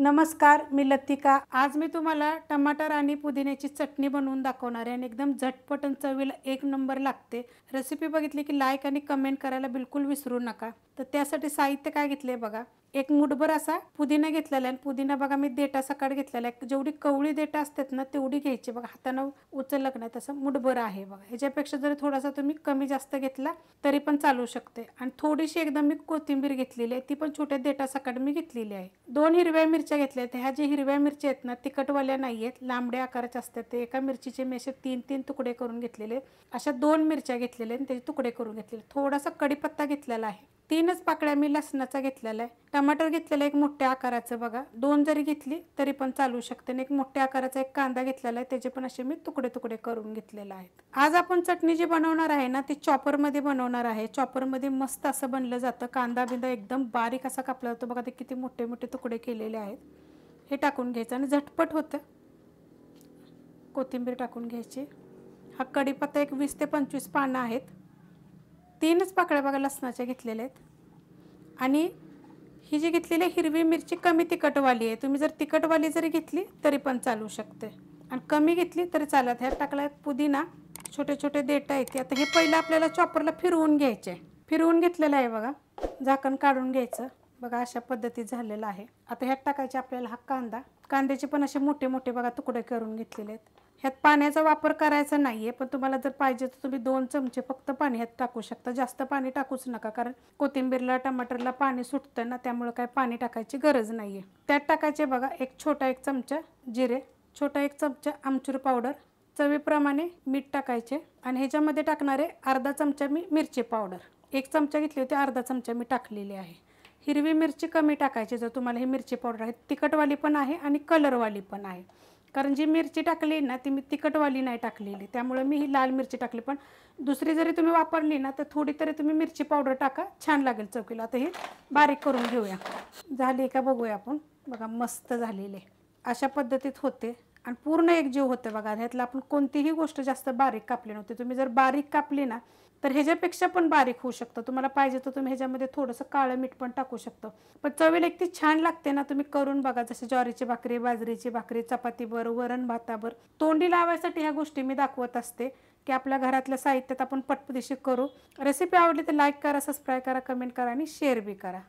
नमस्कार, मी लतिका। आज मी तुम्हाला टमाटर आणि पुदिन्याची चटणी बनवून दाखवणार आहे आणि एकदम झटपट आणि चवीला एक नंबर लागते। रेसिपी बघितली की लाईक आणि कमेंट करायला बिलकुल विसरू नका। तर त्यासाठी साहित्य काय घेतले बघा, एक मुठभर असा पुदिना घेतलेला आहे। पुदिना बघा मी देठासकट घेतलेला आहे, जेवढी कवळी देठ असतात ना तेवढी घ्यायची बघा, हाताने उचललं नाही तसं मुठभर आहे बघा। ह्याच्यापेक्षा जर थोडासा तुम्ही कमी जास्त घेतला तरी पण चालू शकते। आणि थोडीशी एकदम मी कोथिंबीर घेतलेली आहे, ती पण छोट्या देठासकट मी घेतलेली आहे। 2 हिरव्या मिरच्या घेतल्या आहेत। ह्या जे हिरव्या मिरच्या आहेत ना तिखटवाल्या नाही आहेत, लांबड्या आकाराच्या असतात। ते एका मिरचीचे मी असे 3-3 तुकडे करून घेतलेले। अशा 2 मिरच्या घेतलेल्या आणि त्याचे तुकडे करून घेतलेले। थोडासा कढीपत्ता घेतलेला आहे, 3च पाकळ्या मी लसणाचा घेतलेला आहे। टमाटर घेतलेला एक मोठ्या आकाराचं बघा, 2 जरी घेतली तरी पण चालू शकते। एक मोठ्या आकाराचा एक कांदा घेतलेला आहे, त्याचे पण असे मी तुकडे तुकडे करून घेतलेले आहेत। आज आपण चटणी जी बनवणार आहे ना ती चॉपर मध्ये बनवणार आहे। चॉपर मध्ये मस्त असं बनलं जातं। कांदा बिंदा एकदम बारीक असा कापला होता बघा, ते किती मोठे मोठे तुकडे केलेले आहेत। हे टाकून घ्यायचं आणि झटपट होतं। कोथिंबीर टाकून घ्यायची। हा कढीपत्ता एक 20 ते 25 पानं आहेत। 3च पाकळ्या बघा लसणाच्या घेतलेल्या आहेत। आणि ही जी घेतलेली हिरवी मिरची कमी तिखटवाली आहे, तुम्ही जर तिखटवाली जरी घेतली तरी पण चालू शकते आणि कमी घेतली तरी चालत। ह्यात टाकला पुदिना, छोटे छोटे देठ आहेत। आता हे पहिलं आपल्याला चॉपरला फिरवून घ्यायचे। फिरवून घेतलेलं आहे बघा, झाकण काढून घ्यायचं बघा, अशा पद्धतीत झालेलं आहे। आता ह्यात टाकायचे आपल्याला हा कांदा, कांद्याचे पण असे मोठे मोठे बघा तुकडे करून घेतलेले आहेत। ह्यात पाण्याचा वापर करायचा नाहीये, पण तुम्हाला जर पाहिजे तर तुम्ही 2 चमचे फक्त पाणी ह्यात टाकू शकता, जास्त पाणी टाकूच नका, कारण कोथिंबीरला टमाटरला पाणी सुटतं ना, त्यामुळे काय पाणी टाकायची गरज नाहीये। त्यात टाकायचे बघा एक चमचा जिरे, छोटा 1 चमचा आमचूर पावडर, चवीप्रमाणे मीठ टाकायचे आणि ह्याच्यामध्ये टाकणारे अर्धा चमचा मी मिरची पावडर, 1 चमचा घेतली होती, अर्धा चमचा मी टाकलेली आहे। हिरवी मिरची कमी टाकायची जर तुम्हाला ही मिरची पावडर आहे, तिखटवाली पण आहे आणि कलरवाली पण आहे। कारण जी मिरची टाकली ना ती मी तिखटवाली नाही टाकलेली, त्यामुळे मी ही लाल मिरची टाकली। पण दुसरी जरी तुम्ही वापरली ना तर थोडी तरी तुम्ही मिरची पावडर टाका, छान लागेल चवीला। आता हे बारीक करून घेऊया, झाली का बघूया आपण। बघा मस्त झालेले अशा पद्धतीत होते आणि पूर्ण एकजीव होते बघा। ह्यातला आपण कोणतीही गोष्ट जास्त बारीक कापली नव्हती। तुम्ही जर बारीक कापली ना तर ह्याच्यापेक्षा पण बारीक होऊ शकतं। तुम्हाला पाहिजे तर तुम्ही ह्याच्यामध्ये थोडंसं काळं मीठ पण टाकू शकता, पण चवीला इतकी छान लागते ना, तुम्ही करून बघा। जसे ज्वारीची भाकरी, बाजरीची भाकरी, चपातीवर, वरण भातावर तोंडी लावायसाठी ह्या गोष्टी मी दाखवत असते की आपल्या घरातल्या साहित्यात आपण पटपटीशी करू। रेसिपी आवडली तर लाईक करा, सबस्क्राईब करा, कमेंट करा आणि शेअर बी करा।